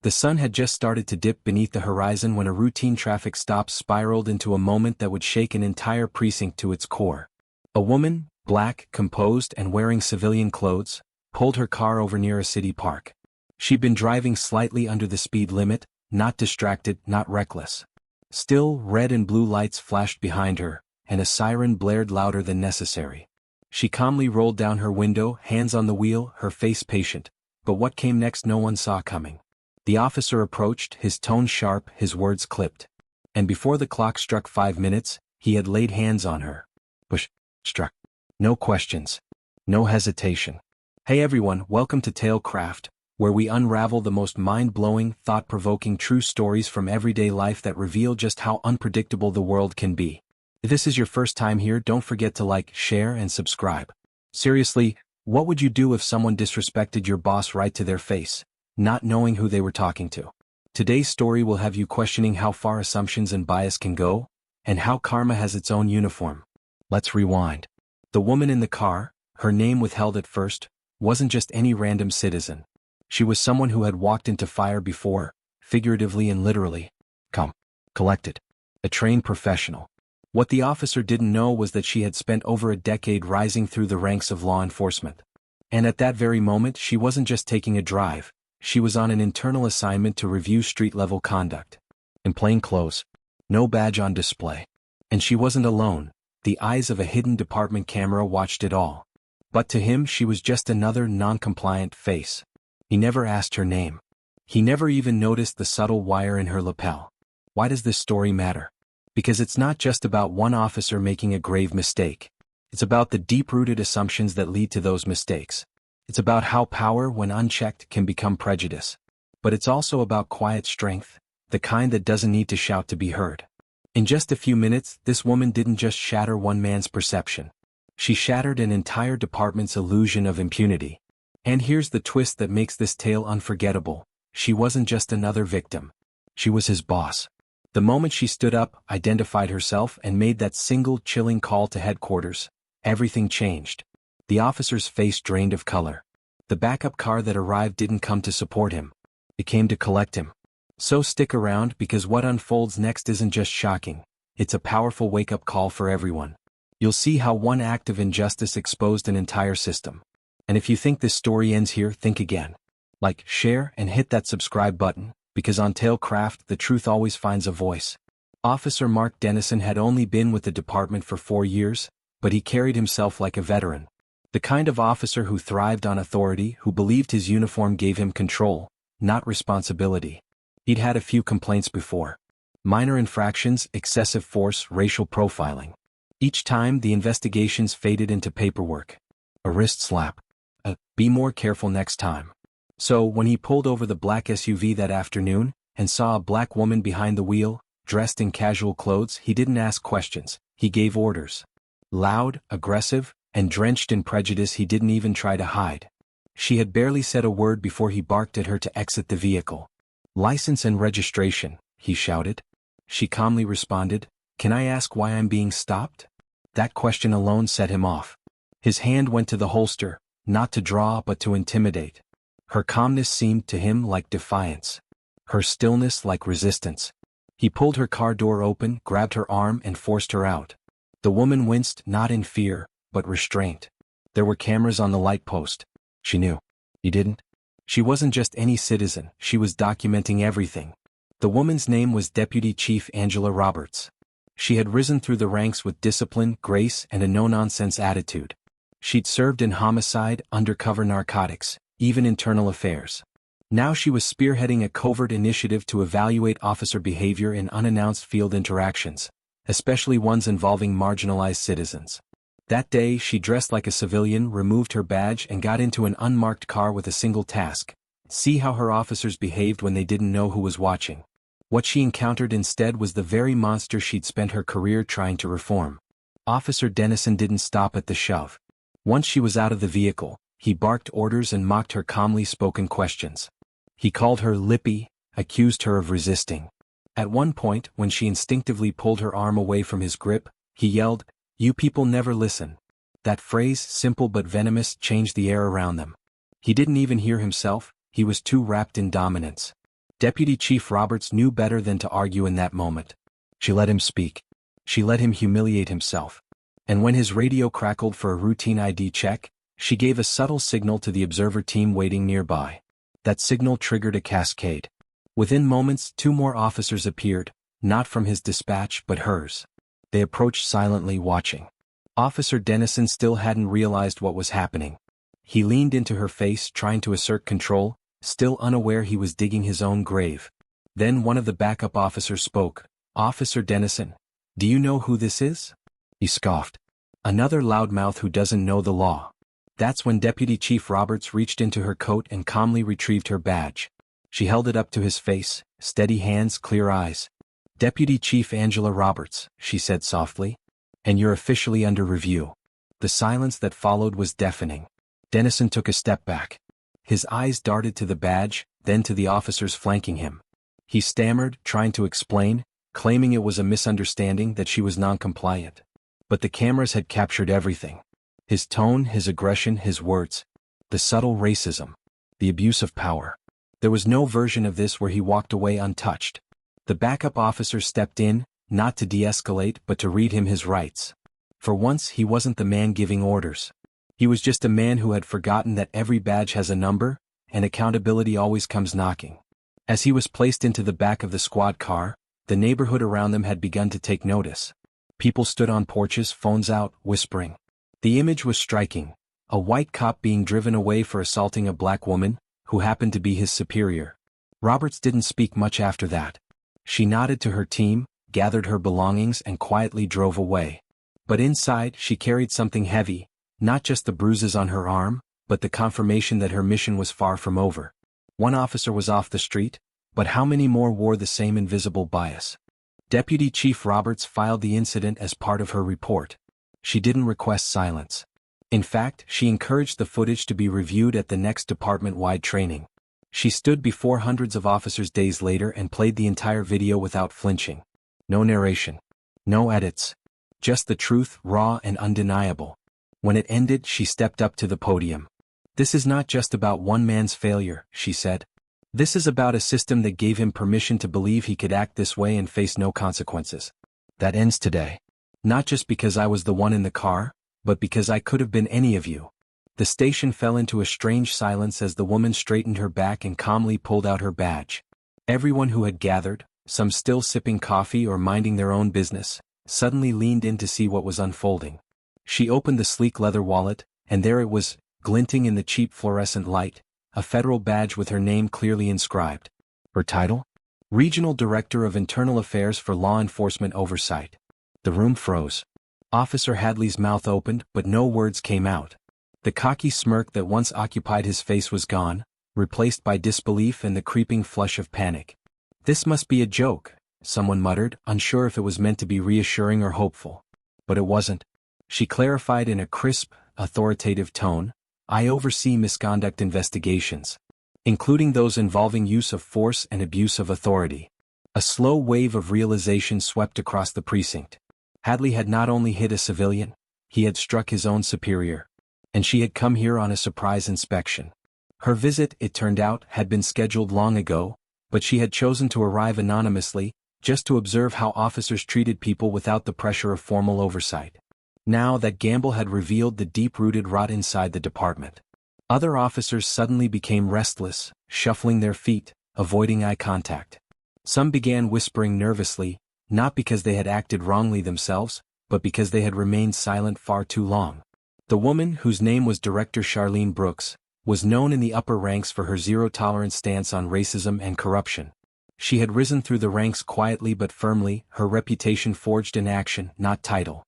The sun had just started to dip beneath the horizon when a routine traffic stop spiraled into a moment that would shake an entire precinct to its core. A woman, black, composed, and wearing civilian clothes, pulled her car over near a city park. She'd been driving slightly under the speed limit, not distracted, not reckless. Still, red and blue lights flashed behind her, and a siren blared louder than necessary. She calmly rolled down her window, hands on the wheel, her face patient, but what came next no one saw coming. The officer approached, his tone sharp, his words clipped. And before the clock struck 5 minutes, he had laid hands on her. Push. Struck. No questions. No hesitation. Hey everyone, welcome to Tailcraft, where we unravel the most mind-blowing, thought-provoking true stories from everyday life that reveal just how unpredictable the world can be. If this is your first time here, don't forget to like, share, and subscribe. Seriously, what would you do if someone disrespected your boss right to their face, not knowing who they were talking to? Today's story will have you questioning how far assumptions and bias can go, and how karma has its own uniform. Let's rewind. The woman in the car, her name withheld at first, wasn't just any random citizen. She was someone who had walked into fire before, figuratively and literally. Collected. A trained professional. What the officer didn't know was that she had spent over a decade rising through the ranks of law enforcement. And at that very moment, she wasn't just taking a drive, she was on an internal assignment to review street-level conduct. In plain clothes. No badge on display. And she wasn't alone, the eyes of a hidden department camera watched it all. But to him she was just another non-compliant face. He never asked her name. He never even noticed the subtle wire in her lapel. Why does this story matter? Because it's not just about one officer making a grave mistake. It's about the deep-rooted assumptions that lead to those mistakes. It's about how power, when unchecked, can become prejudice. But it's also about quiet strength, the kind that doesn't need to shout to be heard. In just a few minutes, this woman didn't just shatter one man's perception. She shattered an entire department's illusion of impunity. And here's the twist that makes this tale unforgettable. She wasn't just another victim. She was his boss. The moment she stood up, identified herself, and made that single chilling call to headquarters, everything changed. The officer's face drained of color. The backup car that arrived didn't come to support him. It came to collect him. So stick around, because what unfolds next isn't just shocking. It's a powerful wake-up call for everyone. You'll see how one act of injustice exposed an entire system. And if you think this story ends here, think again. Like, share, and hit that subscribe button, because on Tailcraft the truth always finds a voice. Officer Mark Dennison had only been with the department for 4 years, but he carried himself like a veteran. The kind of officer who thrived on authority, who believed his uniform gave him control, not responsibility. He'd had a few complaints before. Minor infractions, excessive force, racial profiling. Each time the investigations faded into paperwork. A wrist slap. Be more careful next time. So when he pulled over the black SUV that afternoon, and saw a black woman behind the wheel, dressed in casual clothes, he didn't ask questions, he gave orders. Loud, aggressive, and drenched in prejudice he didn't even try to hide. She had barely said a word before he barked at her to exit the vehicle. "License and registration," he shouted. She calmly responded, "Can I ask why I'm being stopped?" That question alone set him off. His hand went to the holster, not to draw but to intimidate. Her calmness seemed to him like defiance. Her stillness like resistance. He pulled her car door open, grabbed her arm, and forced her out. The woman winced, not in fear, but restraint. There were cameras on the light post. She knew. He didn't. She wasn't just any citizen, she was documenting everything. The woman's name was Deputy Chief Angela Roberts. She had risen through the ranks with discipline, grace, and a no-nonsense attitude. She'd served in homicide, undercover narcotics, even internal affairs. Now she was spearheading a covert initiative to evaluate officer behavior in unannounced field interactions, especially ones involving marginalized citizens. That day she dressed like a civilian, removed her badge, and got into an unmarked car with a single task: see how her officers behaved when they didn't know who was watching. What she encountered instead was the very monster she'd spent her career trying to reform. Officer Dennison didn't stop at the shove. Once she was out of the vehicle, he barked orders and mocked her calmly spoken questions. He called her lippy, accused her of resisting. At one point, when she instinctively pulled her arm away from his grip, he yelled, "You people never listen." That phrase, simple but venomous, changed the air around them. He didn't even hear himself, he was too wrapped in dominance. Deputy Chief Roberts knew better than to argue in that moment. She let him speak. She let him humiliate himself. And when his radio crackled for a routine ID check, she gave a subtle signal to the observer team waiting nearby. That signal triggered a cascade. Within moments, 2 more officers appeared, not from his dispatch but hers. They approached silently, watching. Officer Dennison still hadn't realized what was happening. He leaned into her face, trying to assert control, still unaware he was digging his own grave. Then one of the backup officers spoke. "Officer Dennison, do you know who this is?" He scoffed. "Another loudmouth who doesn't know the law." That's when Deputy Chief Roberts reached into her coat and calmly retrieved her badge. She held it up to his face, steady hands, clear eyes. "Deputy Chief Angela Roberts," she said softly. "And you're officially under review." The silence that followed was deafening. Dennison took a step back. His eyes darted to the badge, then to the officers flanking him. He stammered, trying to explain, claiming it was a misunderstanding, that she was non-compliant. But the cameras had captured everything. His tone, his aggression, his words. The subtle racism. The abuse of power. There was no version of this where he walked away untouched. The backup officer stepped in, not to de-escalate but to read him his rights. For once he wasn't the man giving orders. He was just a man who had forgotten that every badge has a number, and accountability always comes knocking. As he was placed into the back of the squad car, the neighborhood around them had begun to take notice. People stood on porches, phones out, whispering. The image was striking. A white cop being driven away for assaulting a black woman, who happened to be his superior. Roberts didn't speak much after that. She nodded to her team, gathered her belongings and quietly drove away. But inside she carried something heavy, not just the bruises on her arm, but the confirmation that her mission was far from over. One officer was off the street, but how many more wore the same invisible bias? Deputy Chief Roberts filed the incident as part of her report. She didn't request silence. In fact, she encouraged the footage to be reviewed at the next department-wide training. She stood before hundreds of officers days later and played the entire video without flinching. No narration. No edits. Just the truth, raw and undeniable. When it ended, she stepped up to the podium. "This is not just about one man's failure," she said. "This is about a system that gave him permission to believe he could act this way and face no consequences. That ends today. Not just because I was the one in the car, but because I could have been any of you." The station fell into a strange silence as the woman straightened her back and calmly pulled out her badge. Everyone who had gathered, some still sipping coffee or minding their own business, suddenly leaned in to see what was unfolding. She opened the sleek leather wallet, and there it was, glinting in the cheap fluorescent light, a federal badge with her name clearly inscribed. Her title? Regional Director of Internal Affairs for Law Enforcement Oversight. The room froze. Officer Hadley's mouth opened, but no words came out. The cocky smirk that once occupied his face was gone, replaced by disbelief and the creeping flush of panic. "This must be a joke," someone muttered, unsure if it was meant to be reassuring or hopeful. But it wasn't. She clarified in a crisp, authoritative tone, "I oversee misconduct investigations, including those involving use of force and abuse of authority." A slow wave of realization swept across the precinct. Hadley had not only hit a civilian, he had struck his own superior. And she had come here on a surprise inspection. Her visit, it turned out, had been scheduled long ago, but she had chosen to arrive anonymously, just to observe how officers treated people without the pressure of formal oversight. Now that gamble had revealed the deep-rooted rot inside the department. Other officers suddenly became restless, shuffling their feet, avoiding eye contact. Some began whispering nervously, not because they had acted wrongly themselves, but because they had remained silent far too long. The woman, whose name was Director Charlene Brooks, was known in the upper ranks for her zero-tolerance stance on racism and corruption. She had risen through the ranks quietly but firmly, her reputation forged in action, not title.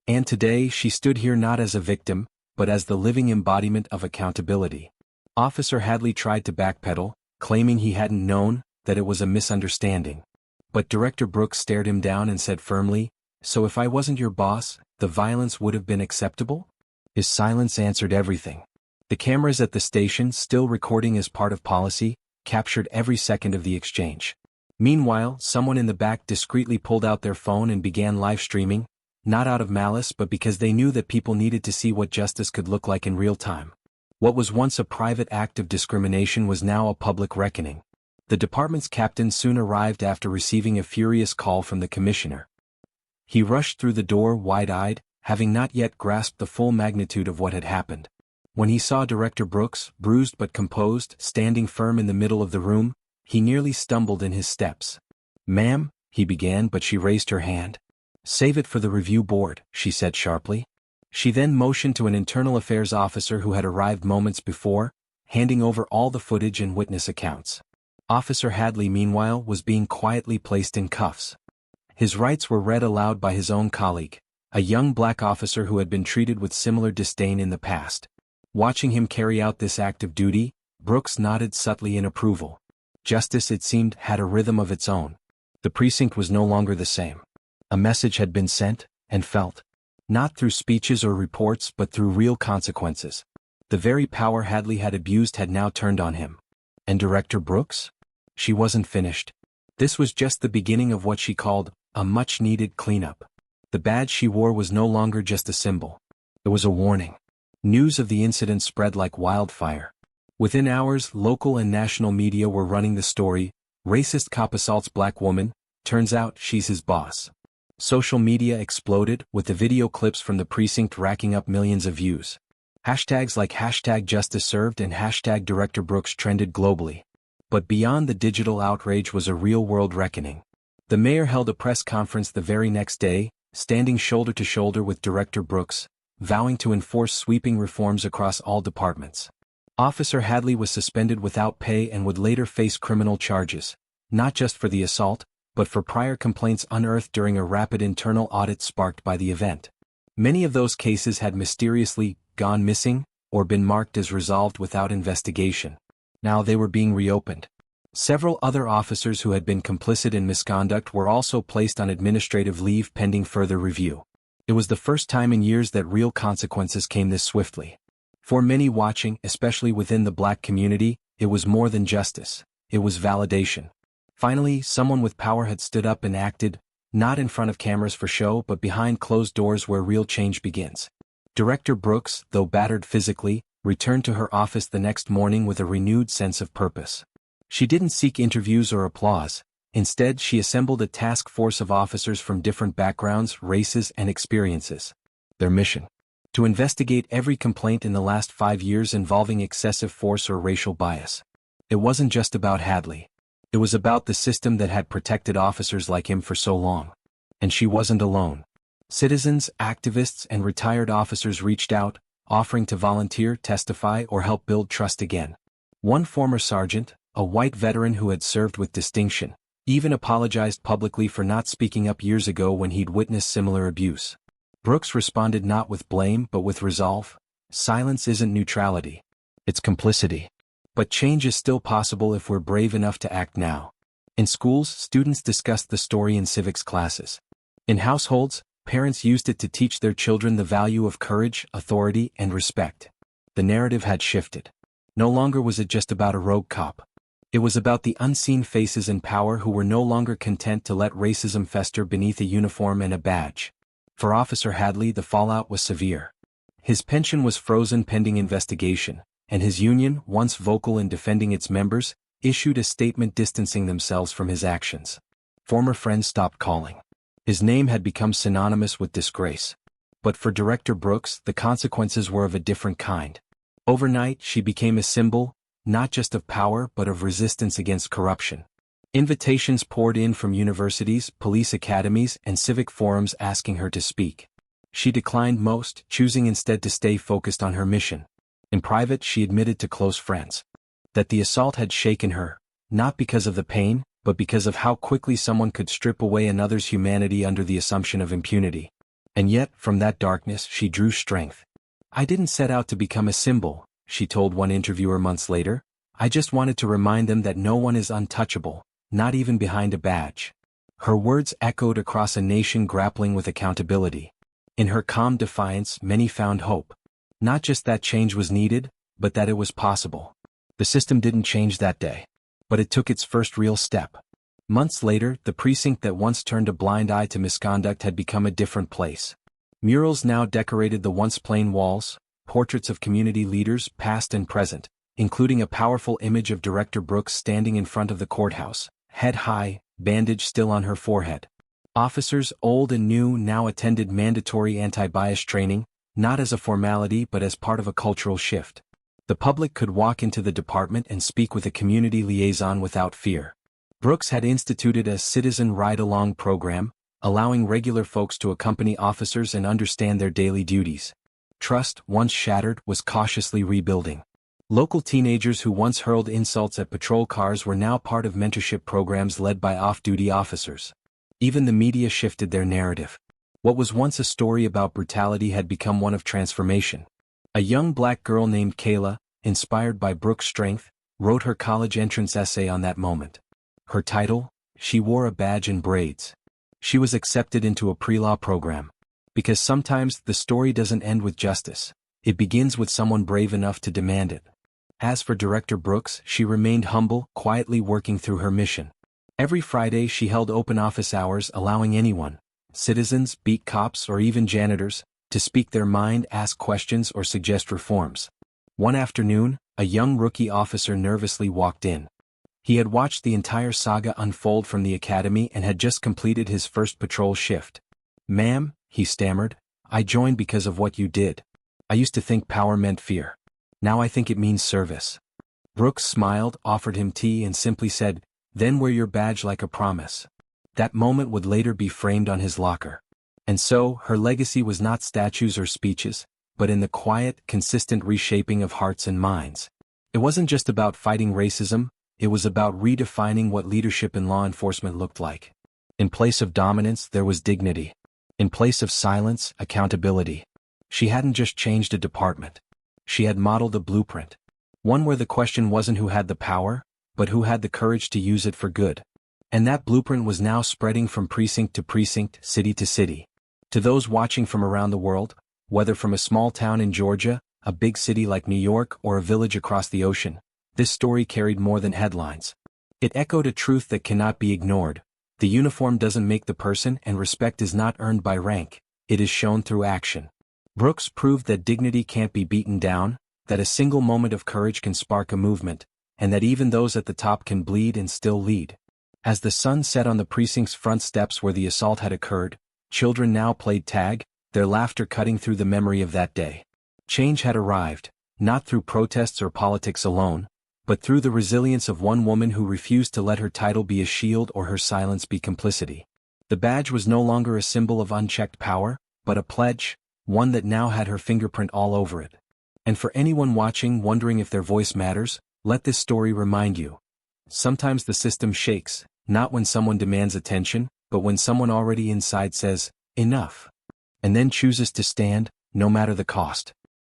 And today she stood here not as a victim, but as the living embodiment of accountability. Officer Hadley tried to backpedal, claiming he hadn't known, that it was a misunderstanding. But Director Brooks stared him down and said firmly, "So if I wasn't your boss, the violence would have been acceptable?" His silence answered everything. The cameras at the station, still recording as part of policy, captured every second of the exchange. Meanwhile, someone in the back discreetly pulled out their phone and began live streaming, not out of malice but because they knew that people needed to see what justice could look like in real time. What was once a private act of discrimination was now a public reckoning. The department's captain soon arrived after receiving a furious call from the commissioner. He rushed through the door wide-eyed, having not yet grasped the full magnitude of what had happened. When he saw Director Brooks, bruised but composed, standing firm in the middle of the room, he nearly stumbled in his steps. "Ma'am," he began, but she raised her hand. "Save it for the review board," she said sharply. She then motioned to an internal affairs officer who had arrived moments before, handing over all the footage and witness accounts. Officer Hadley, meanwhile, was being quietly placed in cuffs. His rights were read aloud by his own colleague, a young black officer who had been treated with similar disdain in the past. Watching him carry out this act of duty, Brooks nodded subtly in approval. Justice, it seemed, had a rhythm of its own. The precinct was no longer the same. A message had been sent, and felt. Not through speeches or reports but through real consequences. The very power Hadley had abused had now turned on him. And Director Brooks? She wasn't finished. This was just the beginning of what she called a much-needed cleanup. The badge she wore was no longer just a symbol. It was a warning. News of the incident spread like wildfire. Within hours, local and national media were running the story, "Racist cop assaults black woman, turns out she's his boss." Social media exploded, with the video clips from the precinct racking up millions of views. Hashtags like #JusticeServed and #DirectorBrooks trended globally. But beyond the digital outrage was a real-world reckoning. The mayor held a press conference the very next day, standing shoulder to shoulder with Director Brooks, vowing to enforce sweeping reforms across all departments. Officer Hadley was suspended without pay and would later face criminal charges, not just for the assault, but for prior complaints unearthed during a rapid internal audit sparked by the event. Many of those cases had mysteriously gone missing, or been marked as resolved without investigation. Now they were being reopened. Several other officers who had been complicit in misconduct were also placed on administrative leave pending further review. It was the first time in years that real consequences came this swiftly. For many watching, especially within the black community, it was more than justice. It was validation. Finally, someone with power had stood up and acted, not in front of cameras for show but behind closed doors where real change begins. Director Brooks, though battered physically, returned to her office the next morning with a renewed sense of purpose. She didn't seek interviews or applause. Instead, she assembled a task force of officers from different backgrounds, races, and experiences. Their mission: to investigate every complaint in the last 5 years involving excessive force or racial bias. It wasn't just about Hadley. It was about the system that had protected officers like him for so long. And she wasn't alone. Citizens, activists, and retired officers reached out, offering to volunteer, testify, or help build trust again. One former sergeant, a white veteran who had served with distinction, even apologized publicly for not speaking up years ago when he'd witnessed similar abuse. Brooks responded not with blame but with resolve. Silence isn't neutrality. It's complicity. But change is still possible if we're brave enough to act now. In schools, students discussed the story in civics classes. In households, parents used it to teach their children the value of courage, authority, and respect. The narrative had shifted. No longer was it just about a rogue cop. It was about the unseen faces in power who were no longer content to let racism fester beneath a uniform and a badge. For Officer Hadley, the fallout was severe. His pension was frozen pending investigation, and his union, once vocal in defending its members, issued a statement distancing themselves from his actions. Former friends stopped calling. His name had become synonymous with disgrace. But for Director Brooks, the consequences were of a different kind. Overnight, she became a symbol, not just of power but of resistance against corruption. Invitations poured in from universities, police academies, and civic forums asking her to speak. She declined most, choosing instead to stay focused on her mission. In private, she admitted to close friends that the assault had shaken her, not because of the pain, but because of how quickly someone could strip away another's humanity under the assumption of impunity. And yet, from that darkness, she drew strength. "I didn't set out to become a symbol," she told one interviewer months later. "I just wanted to remind them that no one is untouchable, not even behind a badge." Her words echoed across a nation grappling with accountability. In her calm defiance, many found hope. Not just that change was needed, but that it was possible. The system didn't change that day. But it took its first real step. Months later, the precinct that once turned a blind eye to misconduct had become a different place. Murals now decorated the once plain walls, portraits of community leaders, past and present, including a powerful image of Director Brooks standing in front of the courthouse, head high, bandage still on her forehead. Officers, old and new, now attended mandatory anti-bias training, not as a formality but as part of a cultural shift. The public could walk into the department and speak with a community liaison without fear. Brooks had instituted a citizen ride-along program, allowing regular folks to accompany officers and understand their daily duties. Trust, once shattered, was cautiously rebuilding. Local teenagers who once hurled insults at patrol cars were now part of mentorship programs led by off-duty officers. Even the media shifted their narrative. What was once a story about brutality had become one of transformation. A young black girl named Kayla, inspired by Brooks' strength, wrote her college entrance essay on that moment. Her title: She Wore a Badge and Braids. She was accepted into a pre-law program. Because sometimes the story doesn't end with justice. It begins with someone brave enough to demand it. As for Director Brooks, she remained humble, quietly working through her mission. Every Friday she held open office hours, allowing anyone, citizens, beat cops, or even janitors, to speak their mind, ask questions, or suggest reforms. One afternoon, a young rookie officer nervously walked in. He had watched the entire saga unfold from the academy and had just completed his first patrol shift. "Ma'am," he stammered, "I joined because of what you did. I used to think power meant fear. Now I think it means service." Brooks smiled, offered him tea, and simply said, "Then wear your badge like a promise." That moment would later be framed on his locker. And so, her legacy was not statues or speeches, but in the quiet, consistent reshaping of hearts and minds. It wasn't just about fighting racism, it was about redefining what leadership in law enforcement looked like. In place of dominance, there was dignity. In place of silence, accountability. She hadn't just changed a department. She had modeled a blueprint. One where the question wasn't who had the power, but who had the courage to use it for good. And that blueprint was now spreading from precinct to precinct, city to city. To those watching from around the world, whether from a small town in Georgia, a big city like New York, or a village across the ocean, this story carried more than headlines. It echoed a truth that cannot be ignored. The uniform doesn't make the person, and respect is not earned by rank, it is shown through action. Brooks proved that dignity can't be beaten down, that a single moment of courage can spark a movement, and that even those at the top can bleed and still lead. As the sun set on the precinct's front steps where the assault had occurred, children now played tag, their laughter cutting through the memory of that day. Change had arrived, not through protests or politics alone, but through the resilience of one woman who refused to let her title be a shield or her silence be complicity. The badge was no longer a symbol of unchecked power, but a pledge, one that now had her fingerprint all over it. And for anyone watching wondering if their voice matters, let this story remind you. Sometimes the system shakes, not when someone demands attention, but when someone already inside says, "Enough," and then chooses to stand, no matter the cost.